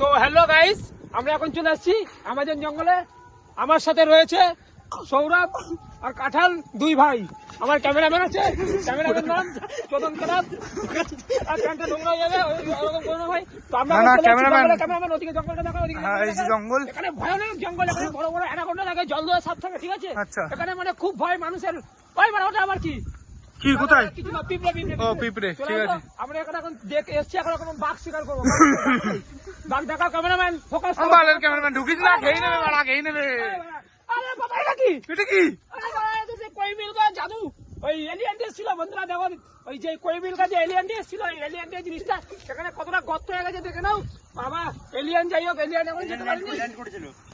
তো hello guys, আমরা এখন চলে আসছি আমাজন জঙ্গলে। আমার সাথে রয়েছে সৌরভ আর কাঁঠাল, দুই ভাই। আমার ক্যামেরাম্যান আছে, ক্যামেরাম্যান নাম চোদন খারাপ, আর ক্যানটা নোংরা হয়ে যাবে ওরকম করো ভাই। তো আমরা ক্যামেরাম্যান ওদিকে জঙ্গলটা দেখো, ওদিকে জঙ্গল। এখানে ভয়ানক জঙ্গল, এখানে বড় বড় অ্যানাকোন্ডা থাকে, জল দেওয়া সাপ থাকে, ঠিক আছে? এখানে মানে খুব ভয় মানুষের। ভাই মানে ওটা আবার কি কি কোথায়? কিছু না, পিঁপড়ে। ও পিঁপড়ে, ঠিক আছে। আমরা এখানে এখন দেখে এসছি, এখন বাঘ শিকার করবো। বাঘ দেখা, ক্যামেরাম্যান ফোকাস। বালের ক্যামেরাম্যান ঢুকিস না, খেয়ে নেবে বাড়া, খেয়ে নেবে। আরে বাবা, এটা কি? এটা কি? আরে বাবা, এটা যে কোয়েমিল গাছ জাদু, ওই এলিয়েন এসেছিল বন্ধুরা, দেখো ওই যে কোয়েমিল গাছে এলিয়েন এসেছিল, এই এলিয়েন জিনিসটা সেখানে কতটা গর্ত হয়ে গেছে দেখে নাও বাবা। এলিয়েন যাই হোক, এলিয়েন এখন যেতে পারেনি।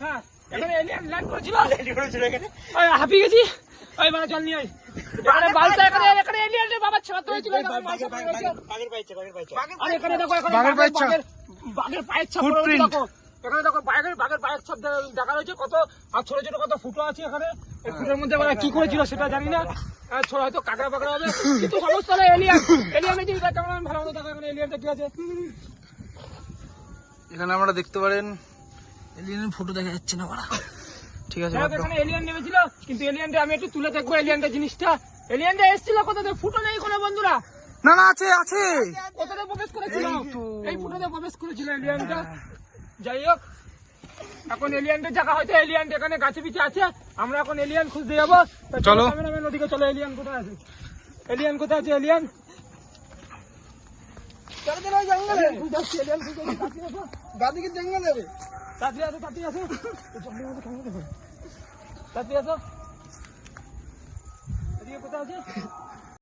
হ্যাঁ, এখানে এলিয়েন ল্যান্ড করেছিল, এখানে হাঁপিয়ে গেছি। ওই মানে জল নিয়ে এখানে বালতা, এখানে এলিয়েন বাবা ছেড়াতে হয়েছিল। আর এখানে দেখো, এখানে বাঘের পায়ের ছাপ পড়ে রয়েছে, দেখো এখানে দেখো বাঘের পায়ের ছাপ দেখা রয়েছে কত। আর ছোট ছোট কত ফুটো আছে এখানে, এই ফুটোর মধ্যে কি করেছিল সেটা জানি না। ছোট হয়তো কাঁকড়া পাকড়া হবে, কিন্তু সমস্ত এলিয়েনের জিনিসটা কেমন ভালো মতো দেখো। এখানে এলিয়েনটা কি আছে এখানে আমরা দেখতে পারেন এলিয়েনের ফটো দেখা যাচ্ছে না বাড়া, ঠিক আছে। এখানে এলিয়েন নেমেছিল, কিন্তু এলিয়েনটা আমি একটু তুলে দেখবো। এলিয়েনটা জিনিসটা, এলিয়েনটা এসেছিল কোথাতে? ফুটো নেই কোনো বন্ধুরা, না না আছে আছে, কোথাতে প্রবেশ করেছিল? এই ফুটোতে প্রবেশ করেছিল এলিয়েনটা। যাই হোক, এখন এলিয়েনদের জায়গা হয়তো এলিয়েনটা এখানে গাছে পিছে আছে। আমরা এখন এলিয়েন খুঁজতে যাবো। চলো ক্যামেরাম্যান ওদিকে চলো। এলিয়েন কোথায় আছে? এলিয়েন কোথায় আছে? এলিয়েন জঙ্গলে খুঁজে, এলিয়েন খুঁজে গাদিকে জঙ্গলে। তাড়াতাড়ি আসো, তাড়াতাড়ি আসো, জঙ্গলের মধ্যে কেমন দেখো, তাড়াতাড়ি আসো। এদিকে কোথায় আছে?